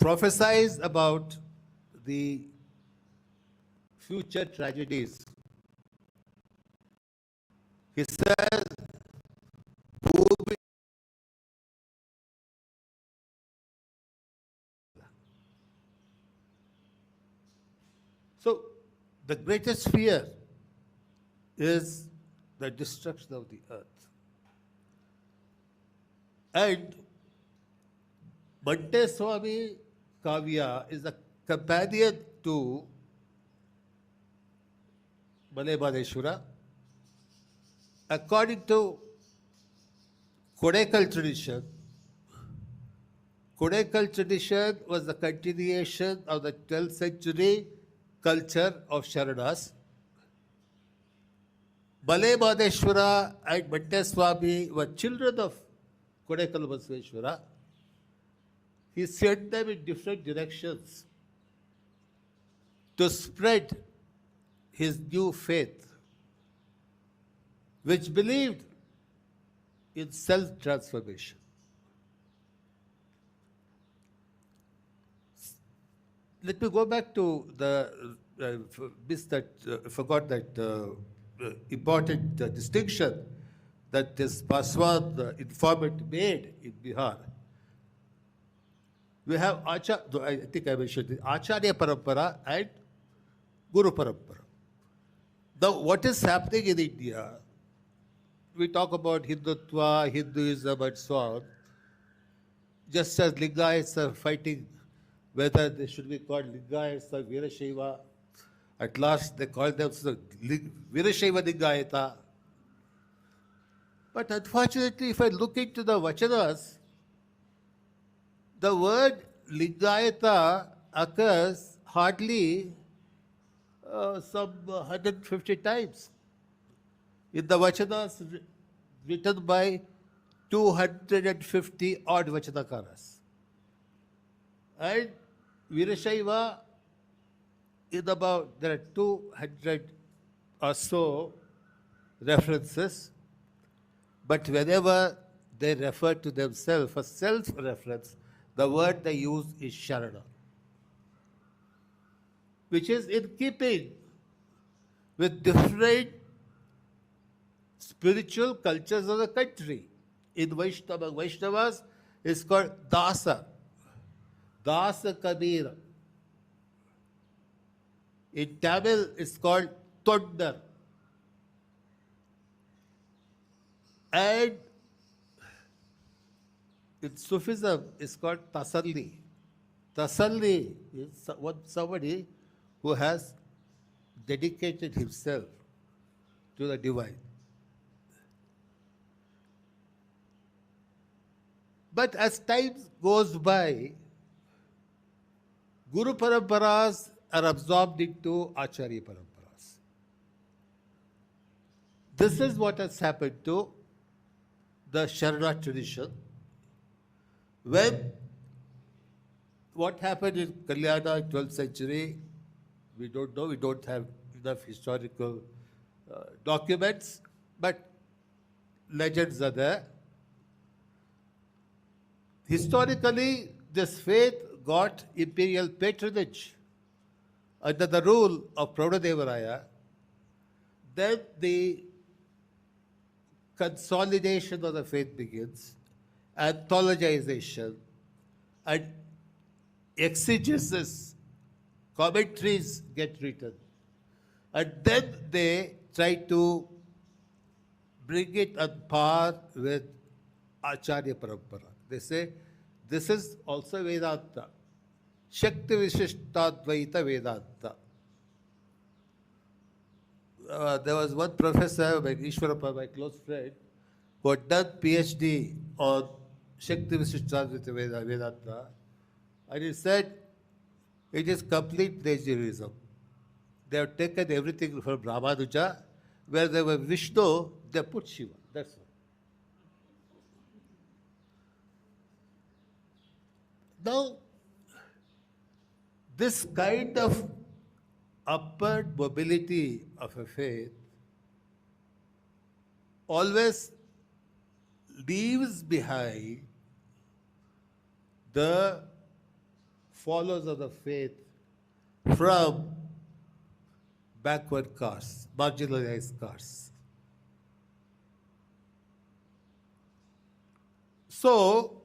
prophesies about the future tragedies. He says, so the greatest fear is the destruction of the earth. And Bante Swami Kavya is a companion to Malay Madeshwara. According to Kodaikkal tradition was the continuation of the 12th century culture of Sharanas. Malay Madeshwara and Bante Swami were children of Kodaikkal Basveshwara. He sent them in different directions to spread his new faith, which believed in self-transformation. Let me go back to the forgot that important distinction that this Paswan informant made in Bihar. We have I think I mentioned it, Acharya Parampara and Guru Parampara. Now, what is happening in India? We talk about Hindutva, Hinduism, and so on. Just as Lingayats are fighting whether they should be called Lingayats or Virashaiva, at last they call themselves Virashaiva Lingayata. But unfortunately, if I look into the Vachanas, the word Lingayata occurs hardly some 150 times in the Vachanas written by 250 odd Vachanakaras. And Virashaiva, there are 200 or so references, but whenever they refer to themselves for self-reference, the word they use is Sharana, which is in keeping with different spiritual cultures of the country. In Vaishnavas, it's called Dasa, Dasa Kabira. In Tamil, it's called Tondar. And in Sufism, it's called Tasalli. Tasalli is somebody who has dedicated himself to the divine. But as time goes by, Guru Paramparas are absorbed into Acharya Paramparas. This is what has happened to the Sharana tradition. When what happened in Kalyana in 12th century, we don't know, we don't have enough historical documents, but legends are there. Historically, this faith got imperial patronage under the rule of Prabhudevaraya. Then the consolidation of the faith begins, anthologization, and exegesis, commentaries get written. And then they try to bring it on par with Acharya Parampara. They say, this is also Vedanta. Shakti Vishishtadvaita Vedanta. There was one professor, Ishwarappa, my close friend, who had done PhD on Shakti Vishishtadvaita Vedanta, and he said, it is complete plagiarism. They have taken everything from Ramanuja, where there was Vishnu, they put Shiva. That's all. Now, this kind of upward mobility of a faith always leaves behind the followers of the faith from backward castes, marginalized castes. So,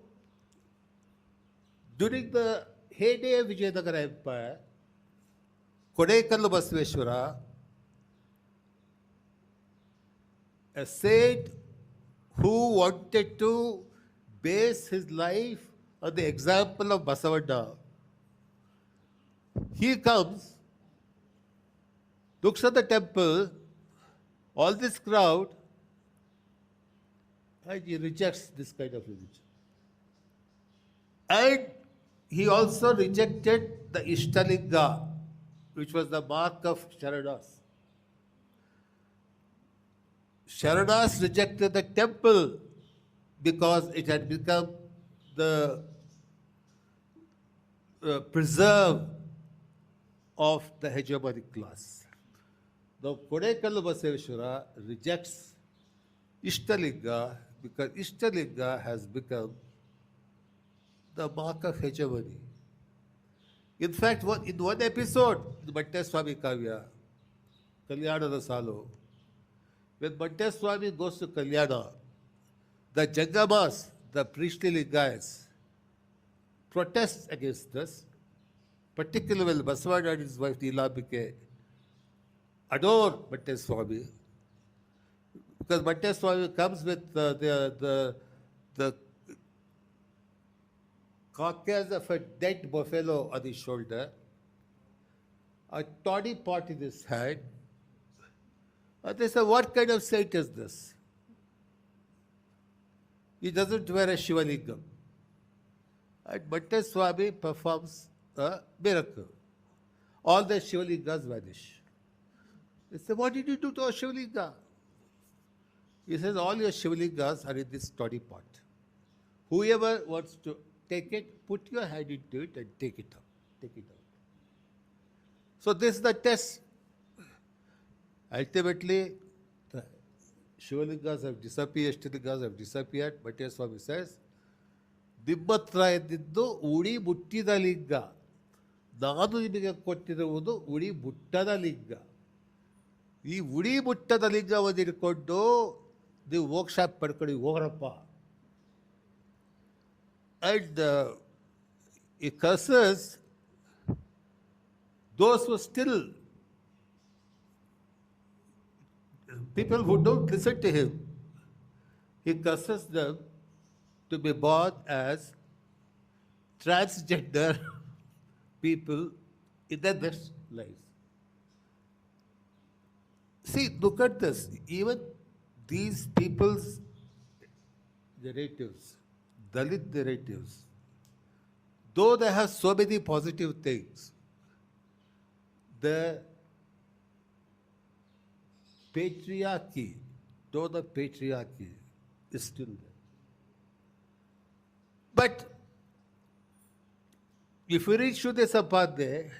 during the heyday of Vijayanagara Empire, Kodaikallu Basaveshwara, a saint who wanted to base his life on the example of Basavana, he comes, looks at the temple, all this crowd, and he rejects this kind of religion. And he also rejected the Ishtalinga, which was the mark of Sharadas. Sharadas rejected the temple because it had become the preserve of the hegemonic class. Now, Kodaikallu Basaveshwara rejects Ishtalinga because Ishtalinga has become the mark of hegemony. In fact, in one episode, in Bhatte Swami Kavya, Kalyana Salu, when Bhatte Swami goes to Kalyana, the Jangamas, the priestly Lingayats, protest against this, particularly when Basavana and his wife Neelambike adore Bhatte Swami, because Bhatte Swami comes with the carcass of a dead buffalo on his shoulder, a toddy pot in his hand, and they say, what kind of saint is this? He doesn't wear a Shivalingam. And Bhatte Swami performs a miracle. All the Shivalingas vanish. They say, what did you do to our Shivalinga? He says, all your Shivalingas are in this toddy pot. Whoever wants to take it, put your hand into it and take it out. Take it out. So this is the test. Ultimately, the Shivalingas have disappeared, Ishtalingas have disappeared. Bhatte Swami says, ನಿಮ್ಮತ್ರ ಇದ್ದಿದ್ದು ಉಡಿ ಮುಟ್ಟಿದ ಲಿಂಗ, ನಾನು ನಿಮಗೆ ಕೊಟ್ಟಿರುವುದು ಉಡಿ ಮುಟ್ಟದ ಲಿಂಗ. ಈ ಉಡಿ ಮುಟ್ಟದ ಲಿಂಗವನ್ನು ಇಟ್ಕೊಂಡು ನೀವು ಮೋಕ್ಷ ಪಡ್ಕೊಳ್ಳಿ ಹೋಗ್ರಪ್ಪ. And he curses those who still, people who don't listen to him. He curses them to be born as transgender people in their next lives. See, look at this. Even these people's narratives, Dalit narratives, though they have so many positive things, the patriarchy, though the patriarchy is still there. But if we reach to this Sapadhe,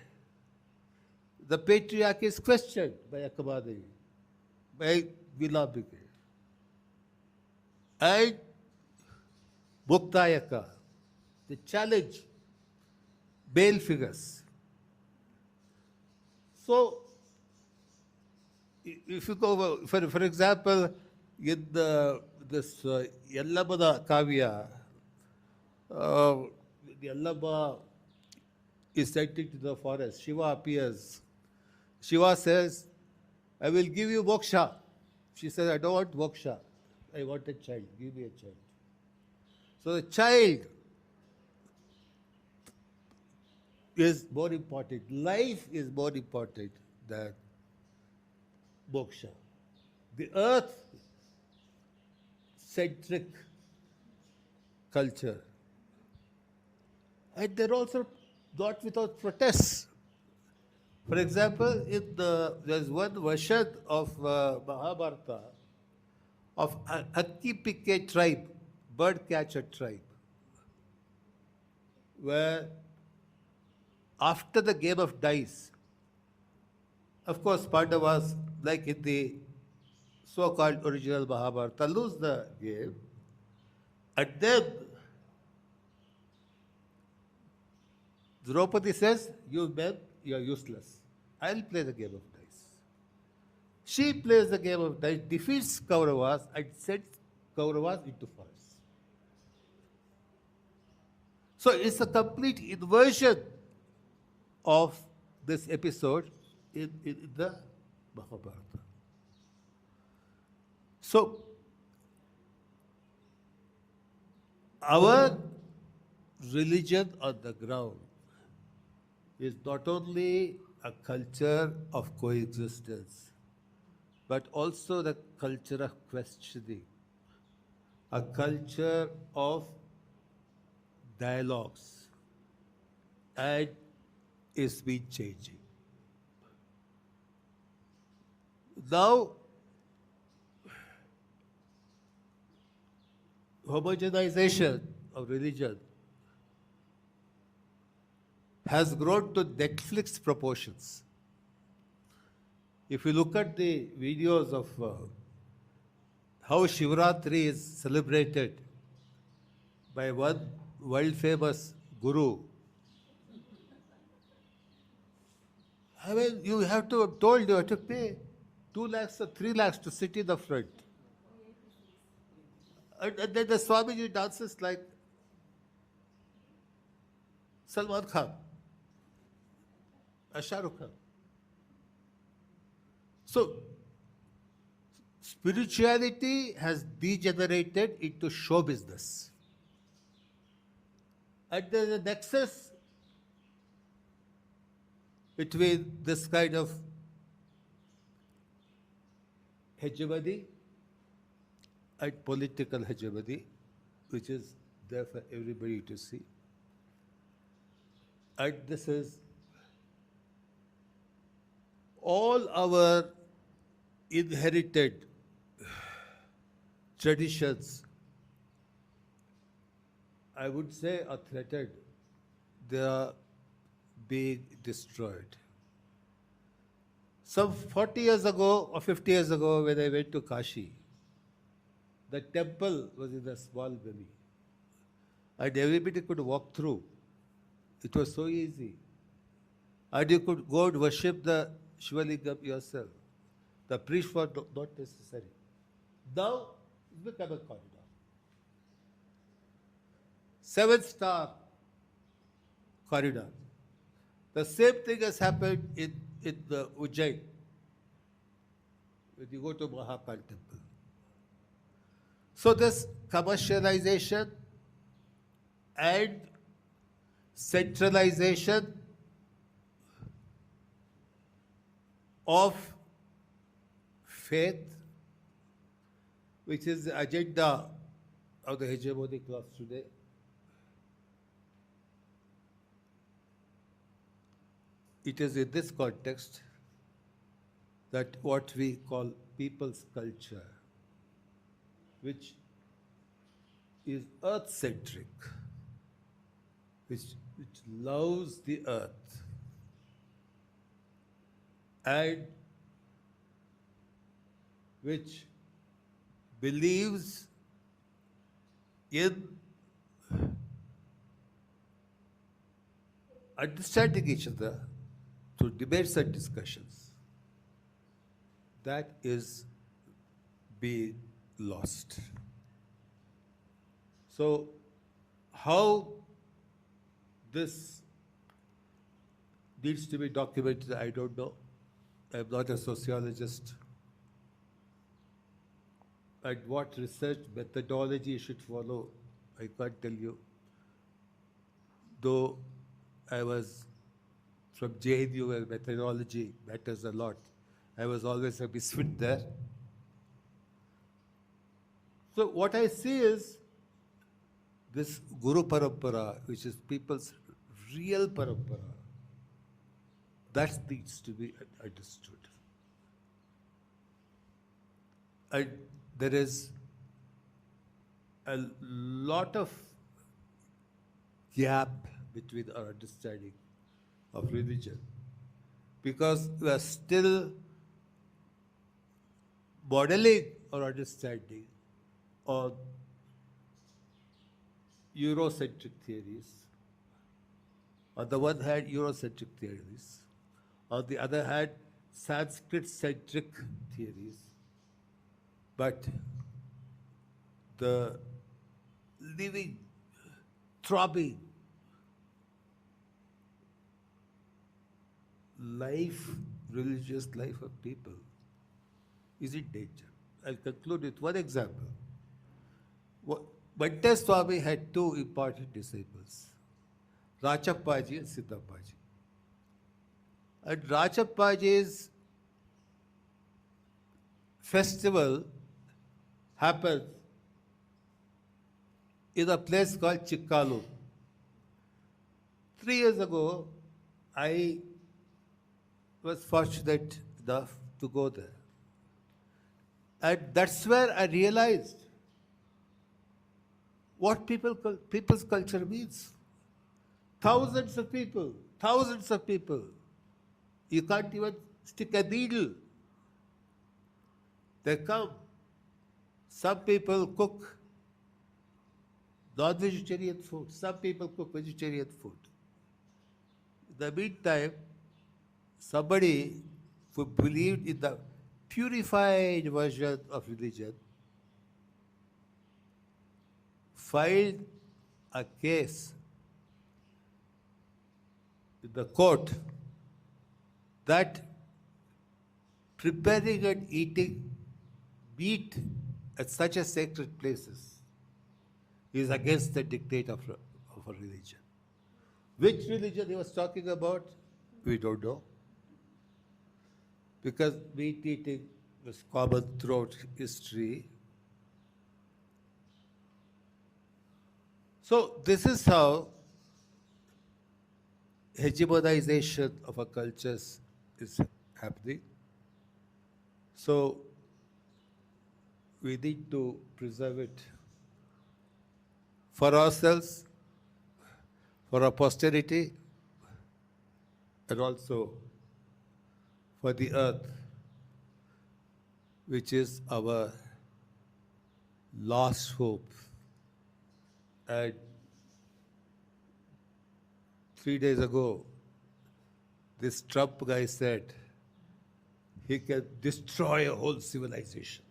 the patriarchy is questioned by Akabadevi, by Neelambike, and Muktayaka. They challenge male figures. So, if you go, for example, in this Yallamada Kavya, Yallama is sent into the forest. Shiva appears. Shiva says, I will give you moksha. She says, I don't want moksha. I want a child. Give me a child. So the child is more important. Life is more important than moksha. The earth-centric culture. And they're also not without protests. For example, there's one version of Mahabharata of Hakki-Pikke tribe, bird catcher tribe, where after the game of dice, of course, Pandavas, like in the so-called original Mahabharata, lose the game, and then Draupadi says, "You men, you are useless. I'll play the game of dice." She plays the game of dice, defeats Kauravas, and sends Kauravas into forest. So it's a complete inversion of this episode in the Mahabharata. So our religion on the ground is not only a culture of coexistence, but also the culture of questioning, a culture of dialogues, and is been changing. Now, homogenization of religion has grown to Netflix proportions. If you look at the videos of how Shivratri is celebrated by one world famous guru, I mean, you have to, I'm told you have to pay 2 lakhs or 3 lakhs to sit in the front. And then the Swamiji dances like Salman Khan, Shah Rukh Khan. So, spirituality has degenerated into show business. And there's a nexus between this kind of hegemony and political hegemony, which is there for everybody to see. And this is all our inherited traditions, I would say, are threatened. They are being destroyed. Some 40 years ago or 50 years ago, when I went to Kashi, the temple was in a small valley, and everybody could walk through. It was so easy. And you could go and worship the Shivalingam yourself. The priest was not necessary. Now, it's become a corridor. 7-star corridor. The same thing has happened in the Ujjain, when you go to Mahakal temple. So this commercialization and centralization of faith, which is the agenda of the hegemonic class today, it is in this context that what we call people's culture, which is earth-centric, which loves the earth, and which believes in understanding each other through debates and discussions, that is being lost. So, how this needs to be documented, I don't know. I'm not a sociologist. And what research methodology should follow, I can't tell you. Though I was from JNU, where methodology matters a lot, I was always a misfit there. So what I see is this Guru Parampara, which is people's real Parampara, that needs to be understood. And there is a lot of gap between our understanding of religion, because we are still modeling our understanding on Eurocentric theories, On the one hand, Eurocentric theories. On the other hand, Sanskrit-centric theories. But the living, throbbing life, religious life of people is in danger. I'll conclude with one example. Bhatta Swami had two important disciples, Rachappaji and Siddhapaji. And Rachappaji's festival happened in a place called Chikkalu. 3 years ago, I was fortunate enough to go there. And that's where I realized what people's culture means. Thousands of people. You can't even stick a needle. They come. Some people cook non-vegetarian food. Some people cook vegetarian food. In the meantime, somebody who believed in the purified version of religion filed a case in the court that preparing and eating meat at such a sacred places is against the dictate of a religion. Which religion he was talking about, we don't know. Because meat eating was common throughout history. So this is how hegemonization of our cultures is happening. So we need to preserve it for ourselves, for our posterity, and also for the earth, which is our last hope. And 3 days ago, this Trump guy said he can destroy a whole civilization.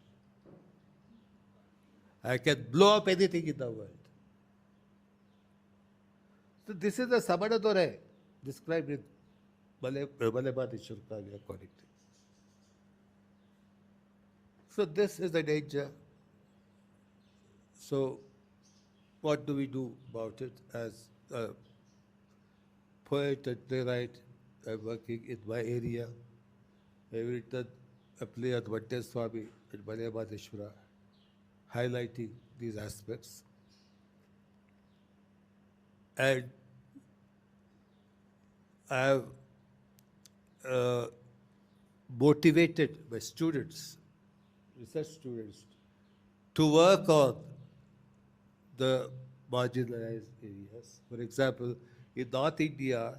I can blow up anything in the world. So this is the Samanadore described in Balebadishwar Kali according to. So this is the danger. So what do we do about it? As a poet and playwright, I'm working in my area. I've written a play at Bhatta Swami and Balebadishwara, highlighting these aspects. And I have motivated my students, research students, to work on the marginalized areas. For example, in North India,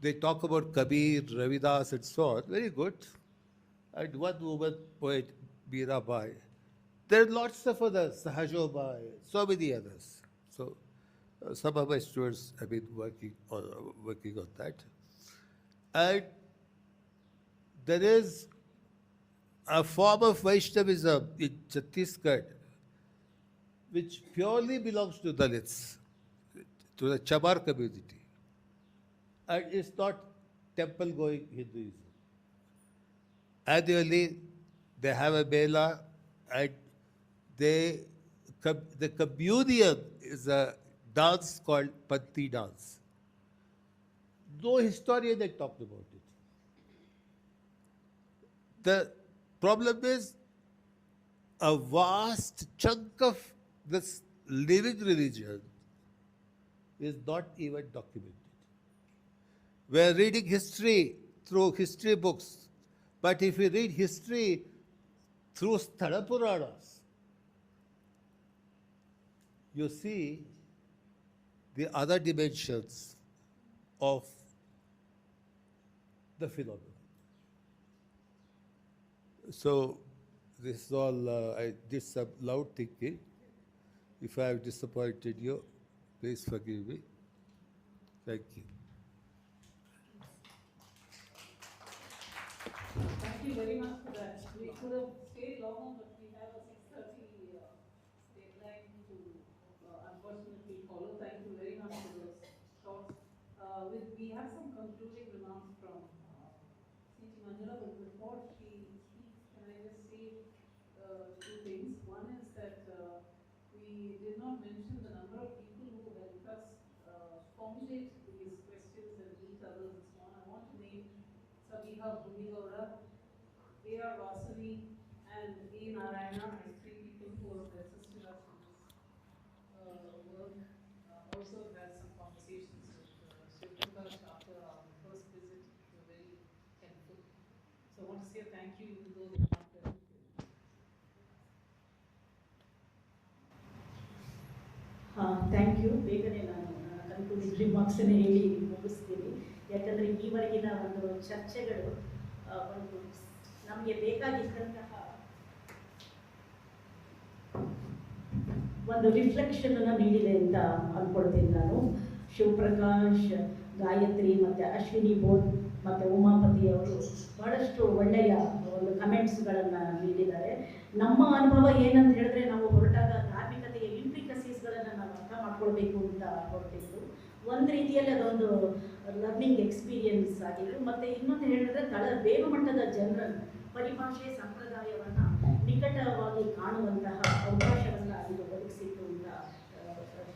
they talk about Kabir, Ravidas, and so on. Very good. And one woman poet, Mirabai. There are lots of others, Sahajobai, so many others. So some of my students have been working on that. And there is a form of Vaishnavism in Chhattisgarh which purely belongs to Dalits, to the Chamar community. And it's not temple-going Hinduism. Annually, they have a Mela, and the communion is a dance called Panti dance. No historian had talked about it. The problem is a vast chunk of this living religion is not even documented. We're reading history through history books, but if we read history through Sthala Puranas, you see the other dimensions of the phenomenon. So this is all, I did some loud thinking. If I have disappointed you, please forgive me. Thank you. Thank you very much for that. We could have stayed longer, but we have a 6:30 deadline to unfortunately follow. Thank you very much for those thoughts. We have some concluding remarks from C.T. Manjula, but before she speaks, can I just say two things? One is that we did not mention the number of people who helped us formulate these questions and meet others and so on. I want to name Sabiha Bhumigaura, A.R. Vasani, and A. Narayana as three people who have assisted us in this work. Also had some conversations with Shiv after our first visit. They were very helpful. So I want to say thank you, even though they are not present here. Thank you. ಬೇಗನೆ ನಾನು concluding ರಿಮಾರ್ಕ್ಸನ್ನು ಹೇಳಿ ಮುಗಿಸ್ತೀನಿ. ಯಾಕಂದರೆ ಈವರೆಗಿನ ಒಂದು ಚರ್ಚೆಗಳು ಒಂದು ನಮಗೆ ಬೇಕಾಗಿದ್ದಂತಹ ಒಂದು ರಿಫ್ಲೆಕ್ಷನನ್ನು ನೀಡಿದೆ ಅಂತ ಅಂದ್ಕೊಳ್ತೀನಿ ನಾನು. ಶಿವಪ್ರಕಾಶ್, ಗಾಯತ್ರಿ ಮತ್ತು ಅಶ್ವಿನಿ ಬೋಧ್ ಮತ್ತು ಉಮಾಪತಿ ಅವರು ಬಹಳಷ್ಟು ಒಳ್ಳೆಯ ಒಂದು ಕಮೆಂಟ್ಸ್ಗಳನ್ನು ನೀಡಿದ್ದಾರೆ. ನಮ್ಮ ಅನುಭವ ಏನಂತ ಹೇಳಿದ್ರೆ, ನಾವು ಹೊರಟಾಗ ಧಾರ್ಮಿಕತೆಯ ಇಂಟ್ರಿಕಸೀಸ್ಗಳನ್ನು ನಾವು ಅರ್ಥ ಮಾಡ್ಕೊಳ್ಬೇಕು ಅಂತ ಹೊರಟಿದ್ದು. ಒಂದು ರೀತಿಯಲ್ಲಿ ಅದೊಂದು ಲರ್ನಿಂಗ್ ಎಕ್ಸ್ಪೀರಿಯನ್ಸ್ ಆಗಿತ್ತು. ಮತ್ತು ಇನ್ನೊಂದು ಹೇಳಿದ್ರೆ ಬೇರು ಮಟ್ಟದ ಜನರನ್ನು ಪರಿಭಾಷೆ ಸಂಪ್ರದಾಯವನ್ನು ನಿಕಟವಾಗಿ ಕಾಣುವಂತಹ ಅವಕಾಶವನ್ನು ಇದು ಒದಗಿಸಿತ್ತು ಅಂತ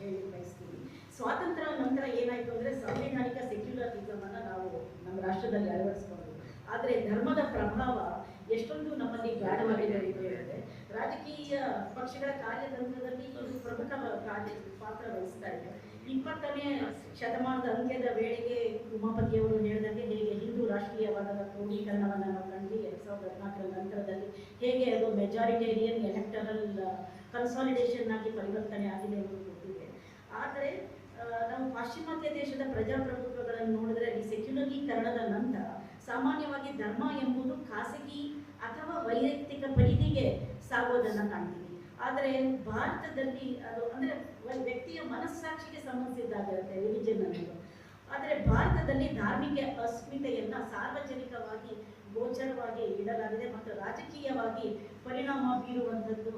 ಹೇಳಿ ಬಯಸ್ತೀವಿ. ಸ್ವಾತಂತ್ರ್ಯ ನಂತರ ಏನಾಯಿತು ಅಂದರೆ ಸಾಂವಿಧಾನಿಕ ಸೆಕ್ಯುಲರಿಸಮನ್ನು ನಾವು ನಮ್ಮ ರಾಷ್ಟ್ರದಲ್ಲಿ ಅಳವಡಿಸ್ಕೊಂಡ್ವಿ. ಆದರೆ ಧರ್ಮದ ಪ್ರಭಾವ ಎಷ್ಟೊಂದು ನಮ್ಮಲ್ಲಿ ಗಾಢವಾಗಿದೆ ಅಂತ ಹೇಳಿದ್ರೆ, ರಾಜಕೀಯ ಪಕ್ಷಗಳ ಕಾರ್ಯತಂತ್ರದಲ್ಲಿ ಇದು ಪ್ರಮುಖ ಪಾತ್ರ ವಹಿಸ್ತಾ ಇದೆ. 20ನೇ ಶತಮಾನದ ಅಂತ್ಯದ ವೇಳೆಗೆ ಉಮಾಪತಿಯವರು ಹೇಳಿದಂತೆ ಹೇಗೆ ಹಿಂದೂ ರಾಷ್ಟ್ರೀಯವಾದದ ಕ್ರೋಢೀಕರಣವನ್ನು ನಾವು ಕಂಡ್ವಿ 2014ರ ನಂತರದಲ್ಲಿ, ಹೇಗೆ ಅದು ಮೆಜಾರಿಟೇರಿಯನ್ ಎಲೆಕ್ಟರಲ್ ಕನ್ಸಾಲಿಡೇಷನ್ ಆಗಿ ಪರಿವರ್ತನೆ ಆಗಿದೆ ಅನ್ನೋದು ಗೊತ್ತಿದೆ. ಆದರೆ ನಾವು ಪಾಶ್ಚಿಮಾತ್ಯ ದೇಶದ ಪ್ರಜಾಪ್ರಭುತ್ವಗಳನ್ನು ನೋಡಿದ್ರೆ, ಈ ಸೆಕ್ಯುಲರೀಕರಣದ ನಂತರ ಸಾಮಾನ್ಯವಾಗಿ ಧರ್ಮ ಎಂಬುದು ಖಾಸಗಿ ಅಥವಾ ವೈಯಕ್ತಿಕ ಪರಿಧಿಗೆ ಸಾಗೋದನ್ನು ಕಾಣ್ತೀವಿ. ಆದರೆ ಭಾರತದಲ್ಲಿ ಅದು ಅಂದರೆ ವ್ಯಕ್ತಿಯ ಮನಸ್ಸಾಕ್ಷಿಗೆ ಸಂಬಂಧಿಸಿದ್ದಾಗಿರುತ್ತೆ ರಿಲಿಜನ್ ಅನ್ನೋದು. ಆದರೆ ಭಾರತದಲ್ಲಿ ಧಾರ್ಮಿಕ ಅಸ್ಮಿತೆಯನ್ನು ಸಾರ್ವಜನಿಕವಾಗಿ ಗೋಚರವಾಗಿ ಇಡಲಾಗಿದೆ ಮತ್ತು ರಾಜಕೀಯವಾಗಿ ಪರಿಣಾಮ ಬೀರುವಂಥದ್ದು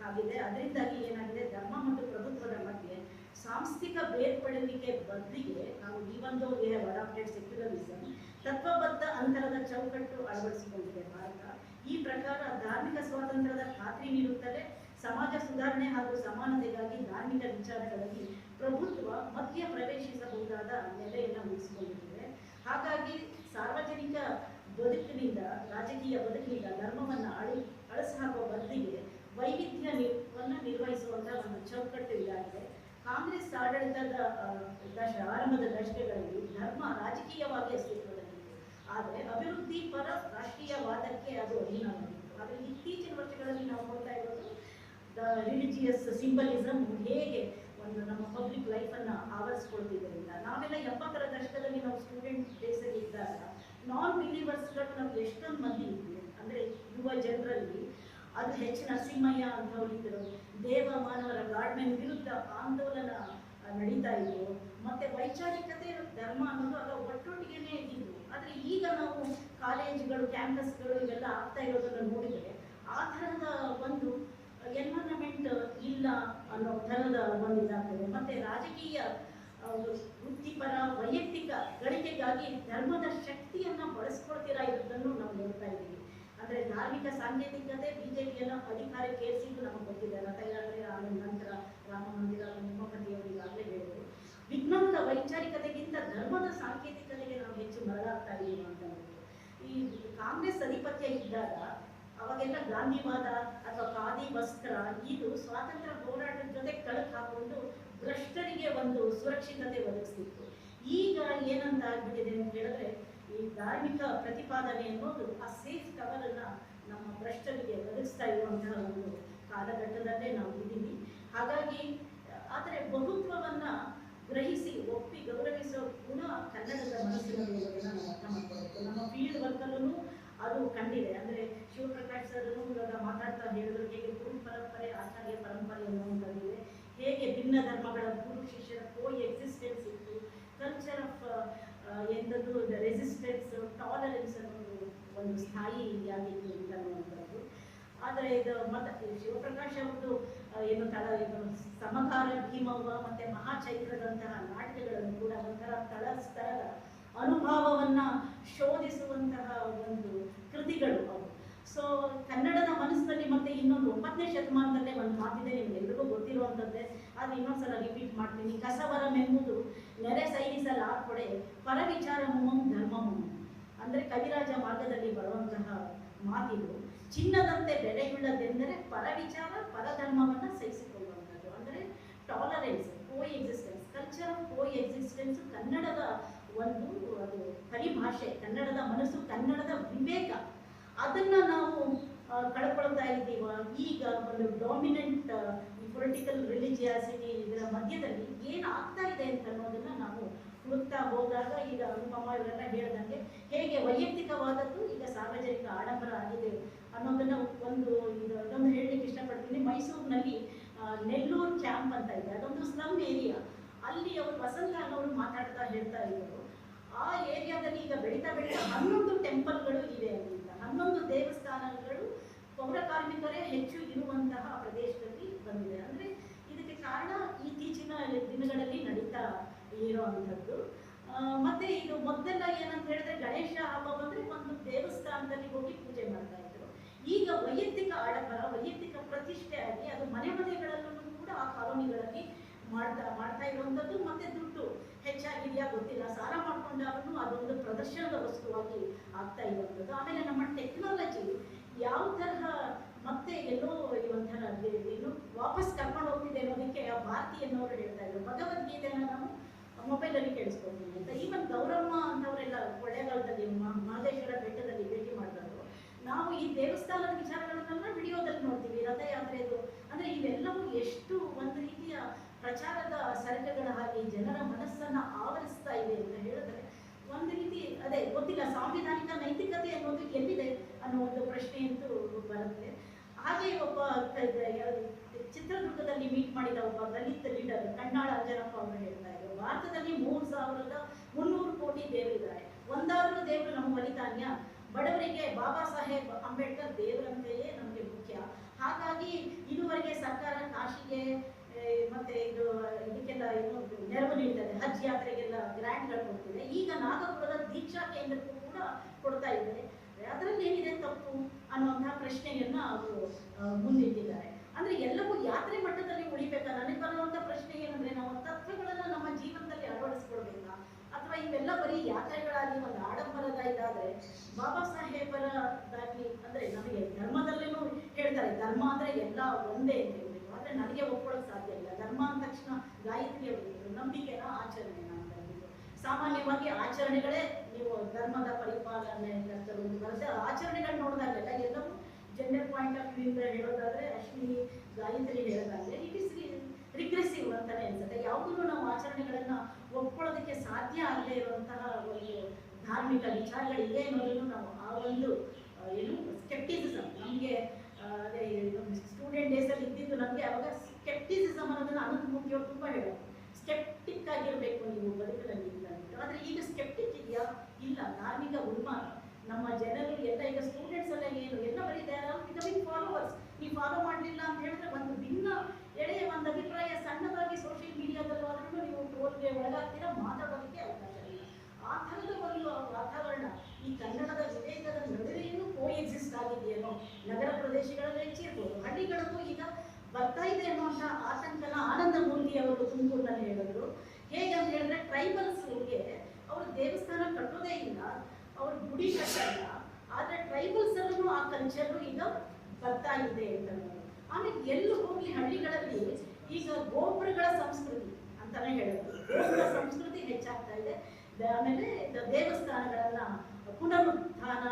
ಆಗಿದೆ. ಅದರಿಂದಾಗಿ ಏನಾಗಿದೆ, ಧರ್ಮ ಮತ್ತು ಪ್ರಭುತ್ವದ ಮಧ್ಯೆ ಸಾಂಸ್ಥಿಕ ಬೇರ್ಪಡುವಿಕೆ ಬದಲಿಗೆ ನಾವು ಈ ಒಂದು ಅಡಾಪ್ಟೆಡ್ ಸೆಕ್ಯುಲರಿಸಮ್ ತತ್ವಬದ್ಧ ಅಂತರದ ಚೌಕಟ್ಟು ಅಳವಡಿಸಿಕೊಂಡಿದೆ ಭಾರತ. ಈ ಪ್ರಕಾರ ಧಾರ್ಮಿಕ ಸ್ವಾತಂತ್ರ್ಯದ ಖಾತ್ರಿ ನೀಡುತ್ತದೆ. ಸಮಾಜ ಸುಧಾರಣೆ ಹಾಗೂ ಸಮಾನತೆಗಾಗಿ ಧಾರ್ಮಿಕ ವಿಚಾರಗಳಲ್ಲಿ ಪ್ರಭುತ್ವ ಮಧ್ಯ ಪ್ರವೇಶಿಸಬಹುದಾದ ನೆಲೆಯನ್ನು ಉಳಿಸಿಕೊಂಡಿದೆ. ಹಾಗಾಗಿ ಸಾರ್ವಜನಿಕ ಬದುಕಿನಿಂದ, ರಾಜಕೀಯ ಬದುಕಿನಿಂದ ಧರ್ಮವನ್ನು ಅಳಿಸಿ ಹಾಕುವ ಬದಲಿಗೆ ವೈವಿಧ್ಯವನ್ನು ನಿರ್ವಹಿಸುವಂತಹ ಒಂದು ಚೌಕಟ್ಟು ಇದಾಗಿದೆ. ಕಾಂಗ್ರೆಸ್ ಆಡಳಿತದ ಆರಂಭದ ದಶಕಗಳಲ್ಲಿ ಧರ್ಮ ರಾಜಕೀಯವಾಗಿ ಅಸ್ತಿತ್ವದಲ್ಲಿತ್ತು, ಆದರೆ ಅಭಿವೃದ್ಧಿ ಪರ ರಾಷ್ಟ್ರೀಯವಾದಕ್ಕೆ ಅದು ಅಧೀನವಾಗಿತ್ತು. ಆದರೆ ಇತ್ತೀಚಿನ ವರ್ಷಗಳಲ್ಲಿ ನಾವು ನೋಡ್ತಾ ಇರೋದು ರಿಲಿಜಿಯಸ್ ಸಿಂಬಲಿಸಮ್ ಹೇಗೆ ಒಂದು ನಮ್ಮ ಪಬ್ಲಿಕ್ ಲೈಫನ್ನು ಆವರಿಸ್ಕೊಳ್ತಿದೆ ಅಂತ. ನಾವೆಲ್ಲ 70ರ ದಶಕದಲ್ಲಿ ನಾವು ಸ್ಟೂಡೆಂಟ್ ಡೇಸಲ್ಲಿ ಇದ್ದಾಗ ನಾನ್ ಬಿಲೀವರ್ಸ್ಗಳು ನಾವು ಎಷ್ಟೊಂದು ಮಂದಿ ಇದ್ವಿ ಅಂದರೆ ಯುವ ಜನರಲ್ಲಿ. ಅದು ನರಸಿಂಹಯ್ಯ ಅಂತವರಿದ್ದರು, ದೇವ ಮಾನವರ ಗಾಡ್ಮೆನ್ ವಿರುದ್ಧ ಆಂದೋಲನ ನಡೀತಾ ಇದ್ರು. ಮತ್ತು ವೈಚಾರಿಕತೆ ಧರ್ಮ ಅನ್ನೋದು ಆಗ ಒಟ್ಟೊಟ್ಟಿಗೆನೇ ಇದ್ದಿದ್ದು. ಆದರೆ ಈಗ ನಾವು ಕಾಲೇಜುಗಳು, ಕ್ಯಾಂಪಸ್ಗಳು ಇವೆಲ್ಲ ಆಗ್ತಾ ಇರೋದನ್ನು ನೋಡಿದರೆ ಆ ಥರದ ಒಂದು ಎನ್ವೈರನ್ಮೆಂಟ್ ಇಲ್ಲ ಅನ್ನೋ ಥರದ ಒಂದು ಇದಾಗ್ತದೆ. ಮತ್ತು ರಾಜಕೀಯ ವೃತ್ತಿಪರ ವೈಯಕ್ತಿಕ ಗಳಿಕೆಗಾಗಿ ಧರ್ಮದ ಶಕ್ತಿಯನ್ನು ಬಳಸ್ಕೊಳ್ತೀರಾ ಇರೋದನ್ನು ನಾವು ನೋಡ್ತಾ ಇದ್ದೀವಿ. ಅಂದರೆ ಧಾರ್ಮಿಕ ಸಾಂಕೇತಿಕತೆ ಬಿಜೆಪಿಯನ್ನು ಅಧಿಕಾರಕ್ಕೆ ಏರಿಸಿದ್ದು ನಮಗೆ ಗೊತ್ತಿದೆ. ರಥಯಾತ್ರೆ ಆದ ನಂತರ ರಾಮ ಮಂದಿರ ಉಮಾಪತಿಯವರು ಈಗಾಗಲೇ ಹೇಳಿದರು. ವಿಜ್ಞಾನದ ವೈಚಾರಿಕತೆಗಿಂತ ಧರ್ಮದ ಸಾಂಕೇತಿಕತೆಗೆ ನಾವು ಹೆಚ್ಚು ಮರಳಾಗ್ತಾ ಇದ್ದೀವಿ ಅಂತ ಹೇಳ್ಬೋದು. ಈ ಕಾಂಗ್ರೆಸ್ ಅಧಿಪತ್ಯ ಇದ್ದಾಗ ಅವಾಗೆಲ್ಲ ಗಾಂಧಿವಾದ ಅಥವಾ ಖಾದಿ ವಸ್ತ್ರ ಇದು ಸ್ವಾತಂತ್ರ್ಯ ಹೋರಾಟದ ಜೊತೆ ಕಳಕು ಹಾಕೊಂಡು ಭ್ರಷ್ಟರಿಗೆ ಒಂದು ಸುರಕ್ಷಿತತೆ ಒದಗಿಸ್ತಿತ್ತು. ಈಗ ಏನಂತ ಆಗ್ಬಿಟ್ಟಿದೆ ಅಂತ ಹೇಳಿದ್ರೆ, ಈ ಧಾರ್ಮಿಕ ಪ್ರತಿಪಾದನೆ ಅನ್ನೋದು ಆ ಸೇಫ್ ಕವರನ್ನು ನಮ್ಮ ಭ್ರಷ್ಟರಿಗೆ ಒದಗಿಸ್ತಾ ಇರುವಂತಹ ಒಂದು ಕಾಲಘಟ್ಟದಲ್ಲೇ ನಾವು ಇದ್ದೀವಿ. ಹಾಗಾಗಿ ಆದರೆ ಬಹುತ್ವವನ್ನು ಗ್ರಹಿಸಿ ಒಪ್ಪಿ ಗೌರವಿಸೋ ಗುಣ ಕನ್ನಡದ ಮನಸ್ಸಿನಲ್ಲಿ ಇರೋದನ್ನು ನಾವು ಅರ್ಥ ಮಾಡ್ಕೊಳ್ಬೇಕು. ನಮ್ಮ ಫೀಲ್ಡ್ ವರ್ಕಲ್ಲೂ ಅದು ಕಂಡಿದೆ. ಅಂದರೆ ಶಿವಪ್ರಕಾಶ್ ಸರ್ ಇವಾಗ ಮಾತಾಡ್ತಾ ಹೇಳಿದ್ರು, ಹೇಗೆ ಗುರು ಪರಂಪರೆ ಆಚಾರ್ಯ ಪರಂಪರೆ ಅನ್ನುವಂಥದ್ದಿದೆ, ಹೇಗೆ ಭಿನ್ನ ಧರ್ಮಗಳ ಗುರು ಶಿಷ್ಯರ ಕೋ ಎಕ್ಸಿಸ್ಟೆನ್ಸ್ ಇತ್ತು, ಕಲ್ಚರ್ ಸ್ಥಾಯಿಯಾಗಿತ್ತು ಅಂತ ಅನ್ನುವಂಥದ್ದು. ಆದರೆ ಇದು ಮತ್ತೆ ಶಿವಪ್ರಕಾಶ್ ಅವ್ರದ್ದು ಏನು ಇದು ಸಮಕಾರ ಭೀಮವ್ವ ಮತ್ತು ಮಹಾಚೈತ್ರದಂತಹ ನಾಟಕಗಳನ್ನು ಕೂಡ ಒಂಥರ ತಳಸ್ತರದ ಅನುಭವವನ್ನ ಶೋಧಿಸುವಂತಹ ಒಂದು ಕೃತಿಗಳು ಅವು. ಸೊ ಕನ್ನಡದ ಮನಸ್ಸಿನಲ್ಲಿ ಮತ್ತೆ ಇನ್ನೊಂದು 9ನೇ ಶತಮಾನದಲ್ಲೇ ಒಂದು ಮಾತಿದೆ, ನಿಮ್ಗೆಲ್ರಿಗೂ ಗೊತ್ತಿರುವಂಥದ್ದೇ, ಆದರೆ ಇನ್ನೊಂದ್ಸಲ ರಿಪೀಟ್ ಮಾಡ್ತೀನಿ. ಕಸವರಮೆಂಬುದು ನೆರೆ ಸೈನಿಸಲಾರ್ಪಡೆ ಪರವಿಚಾರ ಮುಮಂ ಧರ್ಮಮು. ಅಂದರೆ ಕವಿರಾಜ ಮಾರ್ಗದಲ್ಲಿ ಬರುವಂತಹ ಮಾತಿದು. ಚಿನ್ನದಂತೆ ಬೆಲೆಯುಳ್ಳದೆಂದರೆ ಪರವಿಚಾರ ಪರಧರ್ಮವನ್ನು ಸಹಿಸಿಕೊಳ್ಳುವಂಥದ್ದು. ಅಂದರೆ tolerance, coexistence, culture of coexistence ಕನ್ನಡದ ಒಂದು ಅದು ಪರಿಭಾಷೆ, ಕನ್ನಡದ ಮನಸ್ಸು, ಕನ್ನಡದ ವಿವೇಕ, ಅದನ್ನು ನಾವು ಕಳ್ಕೊಳ್ತಾ ಇದ್ದೀವ. ಈಗ ಒಂದು ಡಾಮಿನೆಂಟ್ ಪೊಲಿಟಿಕಲ್ ರಿಲಿಜಿಯಾಸಿಟಿ ಇದರ ಮಧ್ಯದಲ್ಲಿ ಏನಾಗ್ತಾ ಇದೆ ಅಂತ ಅನ್ನೋದನ್ನು ನಾವು ಹುಡುಕ್ತಾ ಹೋದಾಗ ಈಗ ಅನುಪಮ ಇವರೆಲ್ಲ ಹೇಳ್ದಂಗೆ ಹೇಗೆ ವೈಯಕ್ತಿಕವಾದದ್ದು ಈಗ ಸಾರ್ವಜನಿಕ ಆಡಂಬರ ಆಗಿದೆ ಅನ್ನೋದನ್ನು ಇದೊಂದು ಹೇಳಲಿಕ್ಕೆ ಇಷ್ಟಪಡ್ತೀನಿ. ಮೈಸೂರಿನಲ್ಲಿ ನೆಲ್ಲೂರು ಕ್ಯಾಂಪ್ ಅಂತ ಇದೆ, ಅದೊಂದು ಸ್ಲಮ್ ಏರಿಯಾ. ಅಲ್ಲಿ ಅವರು ವಸಂತ ಅನ್ನೋರು ಮಾತಾಡ್ತಾ ಹೇಳ್ತಾ ಇದ್ದರು, ಆ ಏರಿಯಾದಲ್ಲಿ ಈಗ ಬೆಳೀತಾ 11 ಟೆಂಪಲ್ಗಳು ಇವೆ ಅಂತ, 11 ದೇವಸ್ಥಾನಗಳು ಪೌರ ಕಾರ್ಮಿಕರೇ ಹೆಚ್ಚು ಇರುವಂತಹ ಪ್ರದೇಶದಲ್ಲಿ ಬಂದಿದೆ. ಅಂದರೆ ಇದಕ್ಕೆ ಕಾರಣ ಇತ್ತೀಚಿನ ದಿನಗಳಲ್ಲಿ ನಡೀತಾ ಇರುವಂಥದ್ದು. ಮತ್ತೆ ಇದು ಮೊದಲೆಲ್ಲ ಏನಂತ ಹೇಳಿದ್ರೆ ಗಣೇಶ ಹಬ್ಬ ಬಂದರೆ ಒಂದು ದೇವಸ್ಥಾನದಲ್ಲಿ ಹೋಗಿ ಪೂಜೆ ಮಾಡ್ತಾ ಇದ್ರು. ಈಗ ವೈಯಕ್ತಿಕ ಆಡಂಬರ, ವೈಯಕ್ತಿಕ ಪ್ರತಿಷ್ಠೆ ಆಗಿ ಅದು ಮನೆಗಳಲ್ಲೂ ಕೂಡ ಆ ಕಾಲೋನಿಗಳಲ್ಲಿ ಮಾಡ್ತಾ ಇರುವಂಥದ್ದು. ಮತ್ತೆ ದುಡ್ಡು ಹೆಚ್ಚಾಗಿದೆಯಾ ಗೊತ್ತಿಲ್ಲ, ಸಾಲ ಮಾಡ್ಕೊಂಡಾಗೂ ಅದೊಂದು ಪ್ರದರ್ಶನದ ವಸ್ತುವಾಗಿ ಆಗ್ತಾ ಇರುವಂಥದ್ದು. ಆಮೇಲೆ ನಮ್ಮ ಟೆಕ್ನಾಲಜಿ ಯಾವ ತರಹ ಮತ್ತೆ ಎಲ್ಲೋ ಒಂಥರ ಏನು ವಾಪಸ್ ಕರ್ಕೊಂಡು ಹೋಗ್ತಿದೆ ಅನ್ನೋದಕ್ಕೆ ಆ ಭಾರತಿ ಅನ್ನೋರು ಹೇಳ್ತಾ ಇದ್ರು, ಭಗವದ್ಗೀತೆನ ನಾವು ಮೊಬೈಲಲ್ಲಿ ಕೇಳಿಸ್ಕೊಳ್ತೀವಿ ಅಂತ. ಈವನ್ ಗೌರಮ್ಮ ಅಂತವರೆಲ್ಲ ಕೊಳ್ಳೇಗಾಲದಲ್ಲಿ ಮಹದೇಶ್ವರ ಬೆಟ್ಟದಲ್ಲಿ ಭೇಟಿ ಮಾಡಿದ್ರು. ನಾವು ಈ ದೇವಸ್ಥಾನದ ವಿಚಾರಗಳನ್ನೆಲ್ಲ ವಿಡಿಯೋದಲ್ಲಿ ನೋಡ್ತೀವಿ, ರಥಯಾತ್ರೆದು. ಅಂದರೆ ಇವೆಲ್ಲವೂ ಎಷ್ಟು ಒಂದು ರೀತಿಯ ಪ್ರಚಾರದ ಸರಕುಗಳ ಹಾಗೆ ಜನರ ಮನಸ್ಸನ್ನು ಆವರಿಸ್ತಾ ಇವೆ ಅಂತ ಹೇಳಿದ್ರೆ ಒಂದು ರೀತಿ ಅದೇ ಗೊತ್ತಿಲ್ಲ, ಸಾಂವಿಧಾನಿಕ ನೈತಿಕತೆ ಅನ್ನೋದು ಎಲ್ಲಿದೆ ಅನ್ನೋ ಒಂದು ಪ್ರಶ್ನೆ ಅಂತೂ ಬರುತ್ತೆ. ಹಾಗೆ ಒಬ್ಬ ಚಿತ್ರದುರ್ಗದಲ್ಲಿ ಮೀಟ್ ಮಾಡಿದ ಒಬ್ಬ ದಲಿತ ಲೀಡರ್ ಕಣ್ಣಾಳ ಅಂಜನಪ್ಪ ಅವರು ಹೇಳ್ತಾ ಇದ್ರು, ಭಾರತದಲ್ಲಿ 3,300 ಕೋಟಿ ದೇವರಿದ್ದಾರೆ, ಒಂದಾದರೂ ದೇವರು ನಮ್ಗೆ ಒಲಿತಾನ್ಯ, ಬಡವರಿಗೆ ಬಾಬಾ ಸಾಹೇಬ್ ಅಂಬೇಡ್ಕರ್ ದೇವರಂತೆಯೇ ನಮಗೆ ಮುಖ್ಯ. ಹಾಗಾಗಿ ಇದುವರೆಗೆ ಸರ್ಕಾರ ಕಾಶಿಗೆ ಮತ್ತೆ ಇದಕ್ಕೆಲ್ಲ ಏನು ನೆರವು ನೀಡ್ತದೆ, ಹಜ್ ಯಾತ್ರೆಗೆಲ್ಲ ಗ್ರ್ಯಾಂಟ್ಗಳು ಕೊಡ್ತಿದೆ. ಈಗ ನಾಗಪುರದ ದೀಕ್ಷಾ ಕೇಂದ್ರಕ್ಕೂ ಕೂಡ ಕೊಡ್ತಾ ಇದ್ದಾರೆ. ಅದರಲ್ಲಿ ಏನಿದೆ ತಪ್ಪು ಅನ್ನುವಂತಹ ಪ್ರಶ್ನೆಯನ್ನ ಅವರು ಮುಂದಿಟ್ಟಿದ್ದಾರೆ. ಅಂದ್ರೆ ಎಲ್ಲವೂ ಯಾತ್ರೆ ಮಟ್ಟದಲ್ಲಿ ಉಳಿಬೇಕಾ? ನನಗೆ ಬರುವಂತ ಪ್ರಶ್ನೆ ಏನಂದ್ರೆ, ನಾವು ತತ್ವಗಳನ್ನ ನಮ್ಮ ಜೀವನದಲ್ಲಿ ಅಳವಡಿಸ್ಕೊಳ್ಬೇಕಾ, ಅಥವಾ ಇವೆಲ್ಲ ಬರೀ ಯಾತ್ರೆಗಳಾಗಿ ಒಂದು ಆಡಂಬರದ ಇದಾದ್ರೆ ಬಾಬಾ ಸಾಹೇಬರದಾಗಿ ಅಂದ್ರೆ ನಮಗೆ ಧರ್ಮದಲ್ಲೇನೂ ಹೇಳ್ತಾರೆ, ಧರ್ಮ ಅಂದ್ರೆ ಎಲ್ಲ ಒಂದೇ ಅಂತ ಹೇಳ್ಬೇಕು. ಆದ್ರೆ ನನಗೆ ಒಪ್ಕೊಳ್ಳೋಕೆ ಸಾಧ್ಯ ಇಲ್ಲ. ಧರ್ಮ ಅಂದ ತಕ್ಷಣ ಗಾಯತ್ರಿ ಅವರು ನಂಬಿಕೆನ ಆಚರಣೆನ ಅಂತ ಹೇಳಿದ್ರು. ಸಾಮಾನ್ಯವಾಗಿ ಆಚರಣೆಗಳೇ ನೀವು ಧರ್ಮದ ಪರಿಪಾಲನೆ ಅಂತ ಬರುತ್ತೆ. ಆಚರಣೆಗಳು ನೋಡಿದಾಗೆಲ್ಲ ಎಲ್ಲವೂ ಜೆಂಡರ್ ಪಾಯಿಂಟ್ ಆಫ್ ವ್ಯೂ ಇಂದ ಹೇಳೋದಾದ್ರೆ ಅಶ್ವಿನಿ ಗಾಯತ್ರಿ ಹೇಳೋದಾದ್ರೆ ಇಟ್ ಇಸ್ ರಿಗ್ರೆಸಿವ್ ಅಂತಾನೆ ಅನ್ಸುತ್ತೆ. ಯಾವುದನ್ನು ನಾವು ಆಚರಣೆಗಳನ್ನ ಒಪ್ಕೊಳ್ಳೋದಕ್ಕೆ ಸಾಧ್ಯ ಆಗದೆ ಇರುವಂತಹ ಒಂದು ಧಾರ್ಮಿಕ ವಿಚಾರಗಳಿದೆ ಅನ್ನೋದನ್ನು ನಾವು ಆ ಒಂದು ಏನು ಸ್ಕೆಪ್ಟಿಸಿಸಮ್ ನಮಗೆ ಅದೇ ಸ್ಟೂಡೆಂಟ್ ಡೇಸಲ್ಲಿ ಇದ್ದಿದ್ದು ನಮಗೆ ಅವಾಗ ಸ್ಕೆಪ್ಟಿಸಿಸಮ್ ಅನ್ನೋದನ್ನ ಅನಂತ ಮುಖ್ಯ ತುಂಬ ಹೇಳೋದು, ಸ್ಕೆಪ್ಟಿಕ್ ಆಗಿರಬೇಕು ನೀವು ಬದುಕಿನಲ್ಲಿ ಅಂತ. ಆದರೆ ಈಗ ಸ್ಕೆಪ್ಟಿಕ್ ಇದೆಯಾ? ಇಲ್ಲ. ಧಾರ್ಮಿಕ ಉನ್ಮಾನ ನಮ್ಮ ಜನರು ಎಲ್ಲ ಈಗ ಸ್ಟೂಡೆಂಟ್ಸ್ ಎಲ್ಲ ಏನು ಎಲ್ಲ ಬರೀತಾರೆ, ಬಿಕಮಿಂಗ್ ಫಾಲೋವರ್ಸ್. ನೀವು ಫಾಲೋ ಮಾಡಲಿಲ್ಲ ಅಂತ ಹೇಳಿದ್ರೆ ಒಂದು ಭಿನ್ನ ಎಳೆಯ ಒಂದು ಅಭಿಪ್ರಾಯ ಸಣ್ಣದಾಗಿ ಸೋಷಿಯಲ್ ಮೀಡಿಯಾದಲ್ಲೂ ಆದ್ರೂ ನೀವು ಟ್ರೋಲ್ಗೆ ಒಳಗಾಗ್ತೀರಾ, ಮಾತಾಡೋದಕ್ಕೆ ಅವಕಾಶ ಇಲ್ಲ. ಆ ಥರದ ಒಂದು ವಾತಾವರಣ ಈ ಕನ್ನಡದ ವಿವೇಕದ ನಡುವೆಯೂ ಕೋ ಎಕ್ಸಿಸ್ಟ್ ಆಗಿದೆಯೇನೋ. ನಗರ ಪ್ರದೇಶಗಳಲ್ಲಿ ಹೆಚ್ಚಿರ್ಬೋದು, ಹಳ್ಳಿಗಳಿಗೂ ಈಗ ಬರ್ತಾ ಇದೆ ಅನ್ನುವಂಥ ಆತಂಕನ ಆನಂದ ಮೂರ್ತಿ ಅವರು ತುಮಕೂರಿನಲ್ಲಿ ಹೇಳಿದ್ರು. ಹೇಗೆ ಅಂತ ಹೇಳಿದ್ರೆ, ಟ್ರೈಬಲ್ಸ್ಗೆ ಅವರು ದೇವಸ್ಥಾನ ಕಟ್ಟೋದೇ ಇಲ್ಲ, ಅವ್ರು ಗುಡಿ ಕಟ್ಟಲ್ಲ, ಆದರೆ ಟ್ರೈಬಲ್ಸ್ ಅಲ್ಲೂ ಆ ಕಲ್ಚರು ಈಗ ಬರ್ತಾ ಇದೆ ಅಂತ. ಆಮೇಲೆ ಎಲ್ಲೂ ಹೋಗ್ಲಿ ಹಳ್ಳಿಗಳಲ್ಲಿ ಈಗ ಗೋಪುರಗಳ ಸಂಸ್ಕೃತಿ ಅಂತಾನೆ ಹೇಳಿದ್ರು, ಗೋಪುರ ಸಂಸ್ಕೃತಿ ಹೆಚ್ಚಾಗ್ತಾ ಇದೆ. ಆಮೇಲೆ ದೇವಸ್ಥಾನಗಳನ್ನ ಪುನರುತ್ಥಾನ,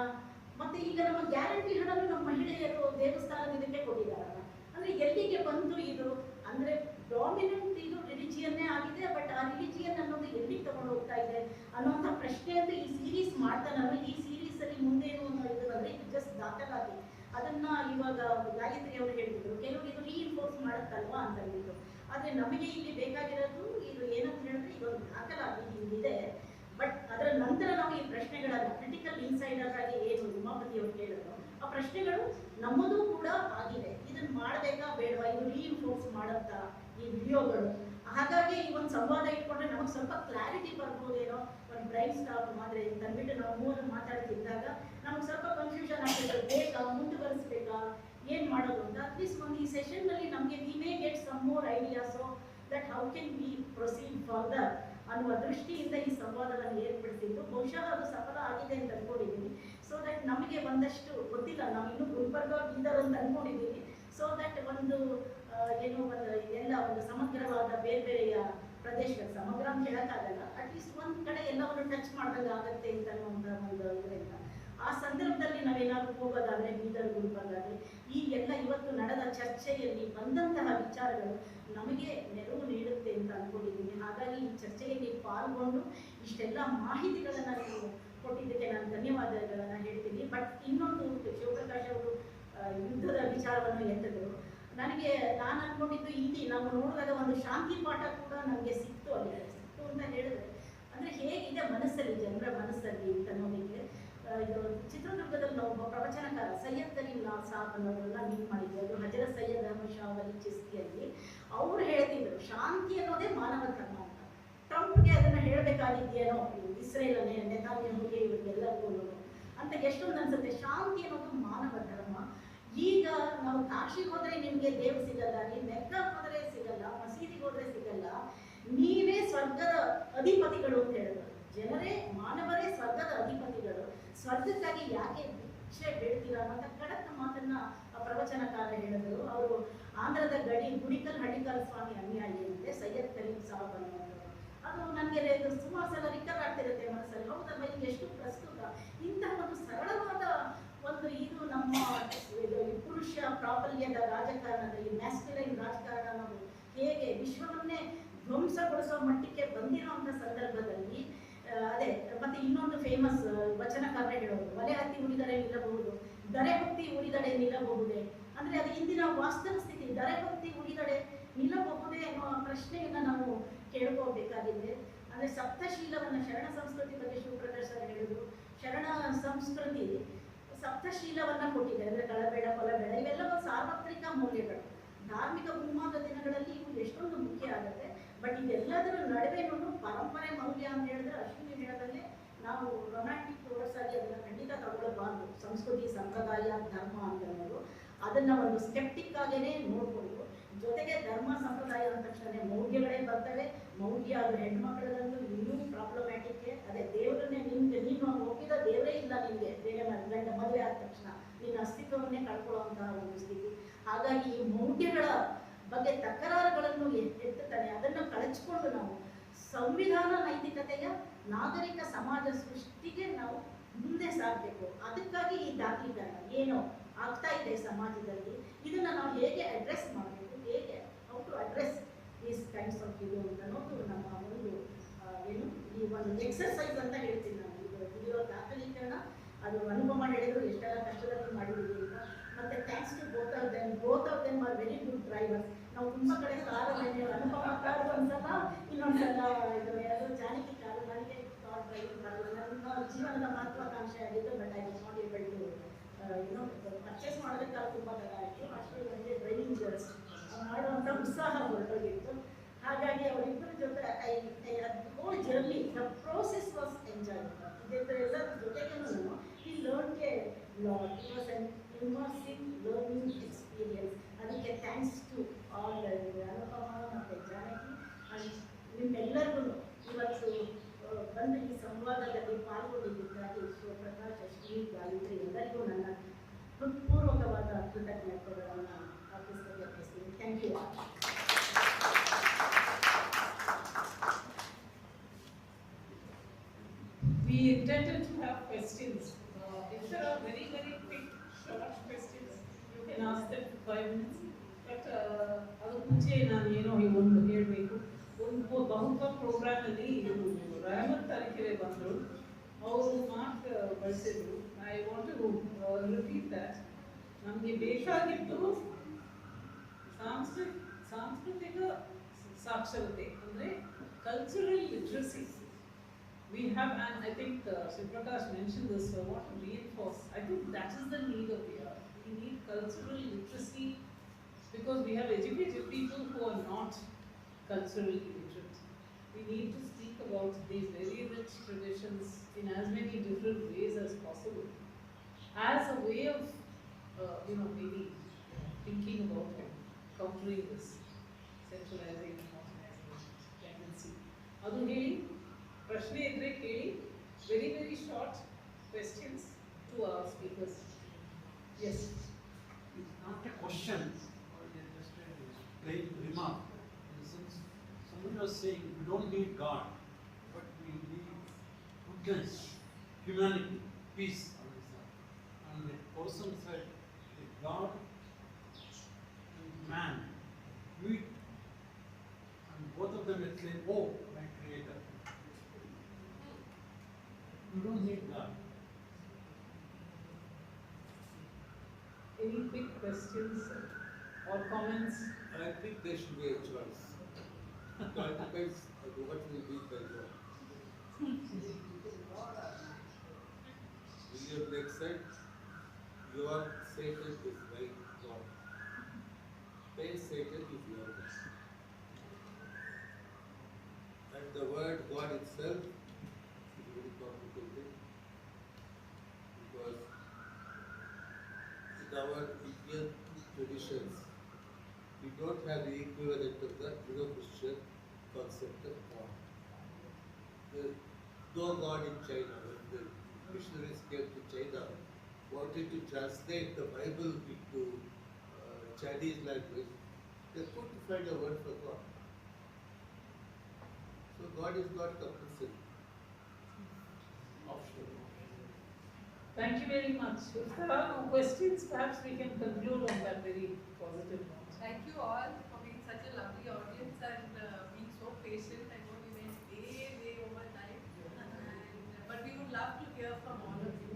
ಮತ್ತೆ ಈಗ ನಮ್ಮ ಗ್ಯಾರಂಟಿ ಹಣನು ನಮ್ಮ ಮಹಿಳೆಯರು ದೇವಸ್ಥಾನದ ಇದಕ್ಕೆ ಕೊಟ್ಟಿದ್ದಾರಲ್ಲ. ಅಂದ್ರೆ ಎಲ್ಲಿಗೆ ಬಂತು ಇದು? ಅಂದ್ರೆ ಡಾಮಿನೆಂಟ್ ಇದು ರಿಲಿಜಿಯನ್ನೇ ಆಗಿದೆ, ಬಟ್ ಆ ರಿಲಿಜಿಯನ್ ಅನ್ನೋದು ಎಲ್ಲಿಗೆ ತಗೊಂಡು ಹೋಗ್ತಾ ಇದೆ ಅನ್ನೋಂಥ ಪ್ರಶ್ನೆ ಅಂತ ಈ ಸೀರೀಸ್ ಮಾಡ್ತಾನಲ್ಲ. ಈ ಸೀರೀಸ್ ಅಲ್ಲಿ ಮುಂದೇನು ಅನ್ನೋದು ಇದು ಜಸ್ಟ್ ದಾಖಲಾಗಿ ಅದನ್ನ ಇವಾಗ ಗಾಯತ್ರಿ ಅವರು ಹೇಳಿದ್ರು, ಕೆಲವರು ಇದು ರೀಇನ್ಫೋರ್ಸ್ ಮಾಡುತ್ತಲ್ವಾ ಅಂತ ಹೇಳಿದ್ರು. ಆದ್ರೆ ನಮಗೆ ಇಲ್ಲಿ ಬೇಕಾಗಿರೋದು ಇದು ಏನಂತ ಹೇಳಿದ್ರೆ, ಇದೊಂದು ದಾಖಲಾಗಿ ಹಿಂಗಿದೆ, ಬಟ್ ಅದರ ನಂತರ ನಾವು ಈ ಪ್ರಶ್ನೆಗಳನ್ನ ಕ್ರಿಟಿಕಲ್ ಇನ್ಸೈಡರ್ ಆಗಿ ಏನು ಉಮಾಪತಿ ಅವರು ಪ್ರಶ್ನೆಗಳು ನಮ್ಮದು ಕೂಡ ಆಗಿದೆ. ಇದನ್ನ ಮಾಡಬೇಕಾ ಬೇಡವಾ, ಇದು ರೀಇನ್ಫೋರ್ಸ್ ಮಾಡುತ್ತಾ ಈ ವಿಡಿಯೋಗಳು. ಹಾಗಾಗಿ ಈ ಒಂದು ಸಂವಾದ ಇಟ್ಕೊಂಡ್ರೆ ನಮಗೆ ಸ್ವಲ್ಪ ಕ್ಲಾರಿಟಿ ಬರ್ಬೋದೇನೋ. ಒಂದು ಬ್ರೈನ್ ಸ್ಟಾಪ್ ಮಾಡಿದ್ರೆ ತಂದ್ಬಿಟ್ಟು ನಾವು ಮೂವರು ಮಾತಾಡ್ತಿದ್ದಾಗ ನಮ್ಗೆ ಸ್ವಲ್ಪ ಕನ್ಫ್ಯೂಷನ್ ಆಗ್ತದೆ, ಬೇಕಾ ಮುಂದುವರಿಸ್ಬೇಕಾ ಏನು ಮಾಡೋದು ಅಂತ. ಅಟ್ಲೀಸ್ಟ್ ಒಂದು ಈ ಸೆಷನ್ನಲ್ಲಿ ನಮಗೆ we may get some more ideas that how can we proceed further ಅನ್ನುವ ದೃಷ್ಟಿಯಿಂದ ಈ ಸಂವಾದವನ್ನು ಏರ್ಪಡಿಸಿದ್ದು. ಬಹುಶಃ ಅದು ಸಫಲ ಆಗಿದೆ ಅಂತ ಅನ್ಕೊಂಡಿದ್ದೀನಿ. ಸೊ ದಟ್ ನಮಗೆ ಒಂದಷ್ಟು ಗೊತ್ತಿಲ್ಲ, ನಾವು ಇನ್ನೂ ಗುಲ್ಬರ್ಗ ಬೀದರ್ ಅಂತ ಅನ್ಕೊಂಡಿದ್ದೀವಿ. ಸೊ ದಟ್ ಒಂದು ಏನು ಒಂದು ಎಲ್ಲ ಒಂದು ಸಮಗ್ರವಾದ ಬೇರೆ ಬೇರೆಯ ಪ್ರದೇಶಗಳು, ಸಮಗ್ರ ಅಂತ ಹೇಳೋಕ್ಕಾಗಲ್ಲ, ಅಟ್ಲೀಸ್ಟ್ ಒಂದು ಕಡೆ ಎಲ್ಲವನ್ನು ಟಚ್ ಮಾಡ್ದಂಗೆ ಆಗುತ್ತೆ ಅಂತ ಅನ್ನುವಂಥ ಒಂದು ಇದರಿಂದ ಆ ಸಂದರ್ಭದಲ್ಲಿ ನಾವೇನಾದರೂ ಹೋಗೋದಾದರೆ ಬೀದರ್ ಗುಲ್ಬರ್ಗಾದ್ರೆ ಈ ಎಲ್ಲ ಇವತ್ತು ನಡೆದ ಚರ್ಚೆಯಲ್ಲಿ ಬಂದಂತಹ ವಿಚಾರಗಳು ನಮಗೆ ನೆರವು ನೀಡುತ್ತೆ ಅಂತ ಅಂದ್ಕೊಂಡಿದ್ದೀನಿ. ಹಾಗಾಗಿ ಈ ಚರ್ಚೆಯಲ್ಲಿ ಪಾಲ್ಗೊಂಡು ಇಷ್ಟೆಲ್ಲ ಮಾಹಿತಿಗಳನ್ನು ನೀವು ಕೊಟ್ಟಿದ್ದಕ್ಕೆ ನಾನು ಧನ್ಯವಾದಗಳನ್ನು ಹೇಳ್ತೀನಿ. ಬಟ್ ಇನ್ನೊಂದು ಶಿವಪ್ರಕಾಶ್ ಅವರು ಯುದ್ಧದ ವಿಚಾರವನ್ನು ಎತ್ತಿದ್ರು. ನಾನು ಅನ್ಕೊಂಡಿದ್ದು ಇಲ್ಲಿ ನಾವು ನೋಡಿದಾಗ ಒಂದು ಶಾಂತಿ ಪಾಠ ಕೂಡ ನಮಗೆ ಸಿಕ್ತು ಅಂತ ಹೇಳಿದ್ರೆ, ಅಂದರೆ ಹೇಗಿದೆ ಮನಸ್ಸಲ್ಲಿ, ಜನರ ಮನಸ್ಸಲ್ಲಿ ಅಂತ ಅನ್ನೋದಕ್ಕೆ ಇದು ಚಿತ್ರದುರ್ಗದಲ್ಲಿ ನಾವು ಒಬ್ಬ ಪ್ರವಚನಕಾರ ಸೈಯದ್ ಕರೀಂ ಸಾಬ್ ಅನ್ನೋದನ್ನ ಮೀಟ್ ಮಾಡಿದ್ವಿ. ಅದು ಹಜರತ್ ಸೈಯದ್ ಅಹಮದ್ ಶಾ ವಲಿ ಚಿಸ್ತಿಯಲ್ಲಿ ಅವ್ರು ಹೇಳ್ತಿದ್ರು ಶಾಂತಿ ಅನ್ನೋದೇ ಮಾನವ ಧರ್ಮ ಅಂತ. ಟ್ರಂಪ್ಗೆ ಅದನ್ನ ಹೇಳಬೇಕಾಗಿದ್ದೇನೋ ಇಸ್ರೇಲ್ ನೆತಾನ್ಯಾಹುಗೆ ಇವರಿಗೆಲ್ಲರಿಗೂ ಅಂತ ಎಷ್ಟೊಂದು ಅನ್ಸುತ್ತೆ. ಶಾಂತಿ ಅನ್ನೋದು ಮಾನವ ಧರ್ಮ. ಈಗ ನಾವು ಕಾಶಿಗೆ ಹೋದ್ರೆ ನಿಮಗೆ ದೇವ್ರು ಸಿಗಲ್ಲ, ನೀವು ಮೆಕ್ಕಾಗೆ ಹೋದ್ರೆ ಸಿಗಲ್ಲ, ಮಸೀದಿಗೆ ಹೋದ್ರೆ ಸಿಗಲ್ಲ, ನೀವೇ ಸ್ವರ್ಗದ ಅಧಿಪತಿಗಳು ಅಂತ ಹೇಳಿದ್ರು. ಜನರೇ ಮಾನವರೇ ಸ್ವರ್ಗದ ಅಧಿಪತಿಗಳು, ಸ್ವರ್ಗಕ್ಕಾಗಿ ಯಾಕೆ ಭಿಕ್ಷೆ ಬೇಡ್ತೀರಾ ಅನ್ನೋ ಖಡಕ್ ಮಾತನ್ನ ಪ್ರವಚನಕಾರ ಹೇಳಿದ್ರು. ಅವರು ಆಂಧ್ರದ ಗುಡಿಕಲ್ ಹಳ್ಳಿಕಲ್ ಸ್ವಾಮಿ ಅನ್ಯಾಯಿ ಅಂತೆ ಸೈಯದ್ ಕರೀಂ ಸಾಬ್ ಅನ್ನೋದು. ಅದು ನನಗೆ ಸುಮಾರು ಸಲ ರಿಕರ್ ಆಗ್ತಿರುತ್ತೆ ಮನಸ್ಸಲ್ಲಿ. ಹೌದಲ್ವ, ಇದು ಎಷ್ಟು ಪ್ರಸ್ತುತ ಇಂತಹ ಒಂದು ಸರಳವಾದ ಒಂದು ಇದು ನಮ್ಮ ಪುರುಷ ಪ್ರಾಬಲ್ಯದ ರಾಜಕಾರಣದ ಈ ಮ್ಯಾಸ್ಕ್ಯುಲೈನ್ ರಾಜಕಾರಣ ಅನ್ನೋದು ಹೇಗೆ ವಿಶ್ವವನ್ನೇ ಧ್ವಂಸಗೊಳಿಸುವ ಮಟ್ಟಕ್ಕೆ ಬಂದಿರುವಂಥ ಸಂದರ್ಭದಲ್ಲಿ ಅದೇ ಮತ್ತೆ ಇನ್ನೊಂದು ಫೇಮಸ್ ವಚನಕಾರ ಹೇಳೋದು, ಒಲೆ ಹತ್ತಿ ಉಳಿದಡೆ ನಿಲ್ಲಬಹುದು, ದರೆ ಹೊತ್ತಿ ಉಳಿದಡೆ ನಿಲ್ಲಬಹುದೇ. ಅಂದ್ರೆ ಅದು ಇಂದಿನ ವಾಸ್ತವ ಸ್ಥಿತಿ. ದರೆ ಹೊತ್ತಿ ಉಳಿದಡೆ ನಿಲ್ಲಬಹುದೇ ಅನ್ನೋ ಪ್ರಶ್ನೆಯನ್ನ ನಾವು ಕೇಳ್ಕೋಬೇಕಾಗಿದೆ. ಅಂದ್ರೆ ಸಪ್ತಶೀಲವನ್ನ, ಶರಣ ಸಂಸ್ಕೃತಿ ಬಗ್ಗೆ ಶಿವಪ್ರಕಾಶ್ ಸರ್ ಹೇಳಿದ್ರು. ಶರಣ ಸಂಸ್ಕೃತಿ ಸಪ್ತಶೀಲವನ್ನ ಕೊಟ್ಟಿದೆ. ಅಂದ್ರೆ ಕಳಬೇಡ, ಕೊಲಬೇಡ, ಇವೆಲ್ಲ ಸಾರ್ವತ್ರಿಕ ಮೌಲ್ಯಗಳು. ಧಾರ್ಮಿಕ ಉನ್ಮಾದ ದಿನಗಳಲ್ಲಿ ಇವು ಎಷ್ಟೊಂದು ಮುಖ್ಯ ಆಗುತ್ತೆ. ಬಟ್ ಇದೆಲ್ಲದರ ನಡುವೆನೂ ಪರಂಪರೆ ಮೌಲ್ಯ ಅಂತ ಹೇಳಿದ್ರೆ ಅಶ್ವಿನಿ ಹೇಳೋದಲ್ಲೇ ನಾವು ರೊಮ್ಯಾಂಟಿಕ್ ವರ್ಡ್ಸ್ ಆಗಿ ಅದನ್ನು ಖಂಡಿತ ತಗೊಳ್ಳಬಾರ್ದು. ಸಂಸ್ಕೃತಿ, ಸಂಪ್ರದಾಯ, ಧರ್ಮ ಅಂತ ಅನ್ನೋದು ಅದನ್ನ ಒಂದು ಸ್ಕೆಪ್ಟಿಕ್ ಆಗೇನೆ ನೋಡ್ಕೊಂಡು, ಜೊತೆಗೆ ಧರ್ಮ ಸಂಪ್ರದಾಯ ಅಂದ ತಕ್ಷಣ ಮೌಲ್ಯಗಳೇ ಬರ್ತವೆ. ಮೌಲ್ಯ ಅದು ಹೆಣ್ಮಕ್ಳದಂತೂ ಇನ್ನೂ ಪ್ರಾಬ್ಲಮ್ಯಾಟಿಕ್. ಅದೇ ದೇವರನ್ನೇ ನೀನು ಒಪ್ಪಿದ ದೇವರೇ ಇಲ್ಲ ನಿಮಗೆ, ಬೇರೆ ಗಂಡ ಮದುವೆ ಆದ ತಕ್ಷಣ ನಿನ್ನ ಅಸ್ತಿತ್ವವನ್ನೇ ಕಳ್ಕೊಳ್ಳುವಂತಹ ಒಂದು ಸ್ಥಿತಿ. ಹಾಗಾಗಿ ಈ ಮೌಲ್ಯಗಳ ಬಗ್ಗೆ ತಕರಾರುಗಳನ್ನು ಎತ್ತುತ್ತಾನೆ. ಅದನ್ನು ಕಳಚಿಕೊಂಡು ನಾವು ಸಂವಿಧಾನ ನೈತಿಕತೆಯ ನಾಗರಿಕ ಸಮಾಜ ಸೃಷ್ಟಿಗೆ ನಾವು ಮುಂದೆ ಸಾಗಬೇಕು. ಅದಕ್ಕಾಗಿ ಈ ದಾಖಲೀಕರಣ ಏನೋ ಆಗ್ತಾ ಇದೆ ಸಮಾಜದಲ್ಲಿ, ಇದನ್ನ ನಾವು ಹೇಗೆ ಅಡ್ರೆಸ್ ಮಾಡಬೇಕು, ಹೇಗೆ how to address these kinds of ಇದು ಅಂತ ಅನ್ನೋದು ನಮ್ಮ ಒಂದು ಏನು ಈ ಒಂದು ಎಕ್ಸರ್ಸೈಸ್ ಅಂತ ಹೇಳ್ತೀನಿ ನಾನು. ಇದು ದಾಖಲೀಕರಣ ಅದು ಅನುಪಮ ಹೇಳಿದ್ರು ಎಷ್ಟೆಲ್ಲ ಕಷ್ಟದಲ್ಲಿ ಮಾಡಿದ್ದೀವಿ ಅಂತ. ಮತ್ತೆ thanks to both of them are very good drivers. ನಾವು ತುಂಬ ಕಡೆ ಕಾರು ಅನುಪಮ ಕಾರು ಒಂದ್ಸಲ, ಇನ್ನೊಂದ್ಸಲ ಇದು ಯಾರು ಜಾನಕಿ ಕಾರು. ನನಗೆ ಕಾರ್ ಡ್ರೈವಿಂಗ್ ಬರಲ್ಲ, ನನ್ನ ಜೀವನದ ಮಹತ್ವಾಕಾಂಕ್ಷೆ ಆಗಿತ್ತು. But I was not able to purchase ಮಾಡೋದಕ್ಕಾಗ ತುಂಬ ತಡ ಆಯಿತು. ಅಷ್ಟು ನನಗೆ ಡ್ರೈವಿಂಗ್ ಮಾಡುವಂಥ ಉತ್ಸಾಹ ಹೊರಟೋಗಿತ್ತು. ಹಾಗಾಗಿ ಅವರಿಬ್ಬರ ಜೊತೆ whole journey the process was enjoy. ಇದೆಲ್ಲ ಜೊತೆಗೇನು ಈ ಲರ್ನ್ಗೆ lot. It was an immersive learning experience. ಅದಕ್ಕೆ ಥ್ಯಾಂಕ್ಸ್ ಟು ಆಲ್ ಅನುಪಮ ಮತ್ತು ಜಾನಕಿ ಅಂಡ್ ನಿಮ್ಮೆಲ್ಲರಿಗೂ ಇವತ್ತು ಬಂದು ಈ ಸಂವಾದದಲ್ಲಿ ಪಾಲ್ಗೊಂಡಿದ್ದಕ್ಕಾಗಿ ಶಿವಪ್ರಕಾಶ್, ಅಶ್ವಿನಿ, ಗಾಯತ್ರಿ ಎಲ್ಲರಿಗೂ ನನ್ನ ಹೃತ್ಪೂರ್ವಕವಾದ ಕೃತಜ್ಞತೆಗಳನ್ನು ಅರ್ಪಿಸ್ತೀನಿ. Thank you. We intended to have questions. If there are very, very quick, short questions, you can ask them for 5 minutes. But ಅದಕ್ಕೆ ಮುಂಚೆ ನಾನು ಏನೋ ಒಂದು ಹೇಳಬೇಕು. ಒಂದು ಬಹುತ್ವ ಪ್ರೋಗ್ರಾಮಲ್ಲಿ ರೆಹಮತ್ ತರೀಕೆರೆ ಬಂದರು, ಅವರು ಮಾರ್ಕ್ ಬಳಸಿದ್ರು. I want to repeat that. ನಮಗೆ ಬೇಕಾಗಿದ್ದು ಸಾಂಸ್ಕೃತಿಕ ಸಾಕ್ಷರತೆ, ಅಂದರೆ cultural literacy. We have, and I think Shiprakash mentioned this, so I want to reinforce. I think that is the need of the hour. We need cultural literacy because we have educated people who are not culturally literate. We need to speak about these very rich traditions in as many different ways as possible, as a way of, maybe thinking about countering this centralizing and modernizing tendency. ಅದು ಹೇಳಿ ಪ್ರಶ್ನೆ ಇದ್ರೆ ಕೇಳಿ very very short questions to our speakers as Not a question, or just a plain remark. In the sense, someone was saying we don't need God, but we need goodness, humanity, peace. And the person said, if God and man meet, and both of them exclaim, "Oh, my Creator!" You don't need God. Any quick questions or comments? I think there should be a choice. It all depends on what will be by God. William Blake said, "Your Satan is my God. My Satan is your God." And the word God itself is very complicated because in our Indian traditions, we don't have the equivalent of the Judeo-Christian concept of God. There's no God in China. When the missionaries came to China, wanted to translate the Bible into Chinese language, they couldn't find a word for God. So God is not compulsory. Optional. Thank you very much. If there are no questions, perhaps we can conclude on that very positive note. Thank you all for being such a lovely audience and being so patient. I know we went way over time. But we would love to hear from all of you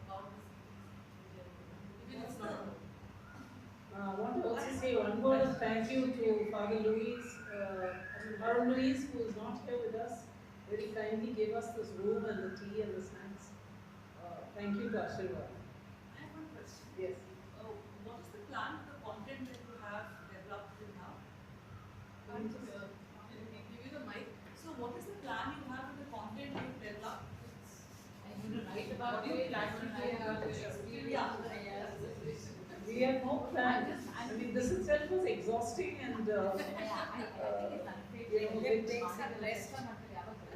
about this. Even if it's not. I want to also say one word of thank you to Father Louis, Louis, who is not here with us. Very kindly gave us this room and the tea and the snacks. Thank you to Ashirwad. I have one question. Yes. What is the plan for the content that you have developed till now? Can we give you the mic? So what is the plan you have with the content you've developed? I'm going to write about it. We have no plan. I mean, this itself was exhausting and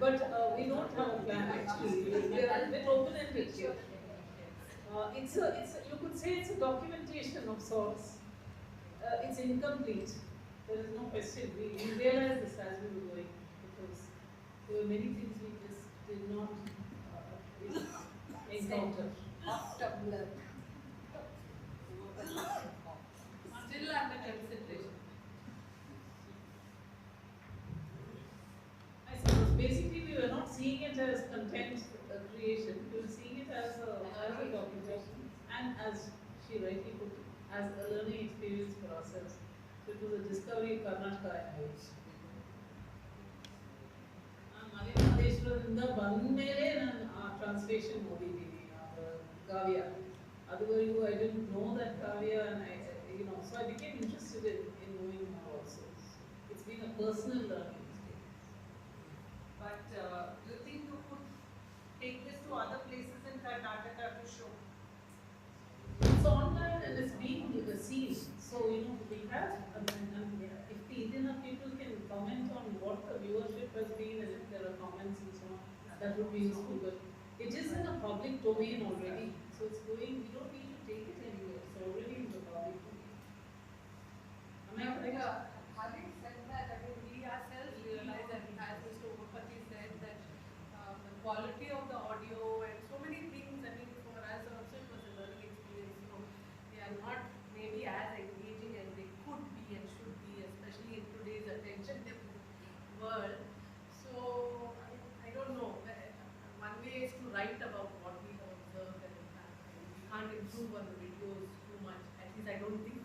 but we don't have a plan actually. We are a bit open-ended here. It's you could say it's a documentation of sorts. It's incomplete. There is no question. We realized this as we were going because there were many things we just did not encounter. Still under consideration. I suppose basically we were not seeing it as content creation. We were seeing it as a documentation and as she rightly put it, as a learning experience for ourselves. So it was a discovery of Karnataka and House. ಮಲೆಮಹದೇಶ್ವರದಿಂದ ಬಂದ ಮೇಲೆ ನಾನು ಆ translation ಓದಿದ್ದೀನಿ ಕಾವ್ಯ ಅದುವರೆಗೂ I didn't know that Kavya and so I became interested in knowing more also. It's been a personal learning experience. But do you think you could take this to other places in Karnataka to show? It's online and it's being seen. So, we have, and if the Indian people can comment on what the viewership has been and if there are comments and so on, that would be useful. But it is in a public domain already. So it's going, we don't need to take it anywhere. It's already in the public domain. Am I correct? Having said that, I mean, we ourselves realize that, as Mr. Upapati said, that the quality of the audio and so many things, I mean, for us also it was a learning experience. So they are not maybe as engaging as they could be and should be, especially in today's attention-deficit world. So I don't know. One way is to write about what we have observed, and we can't improve on the videos too much. At least I don't think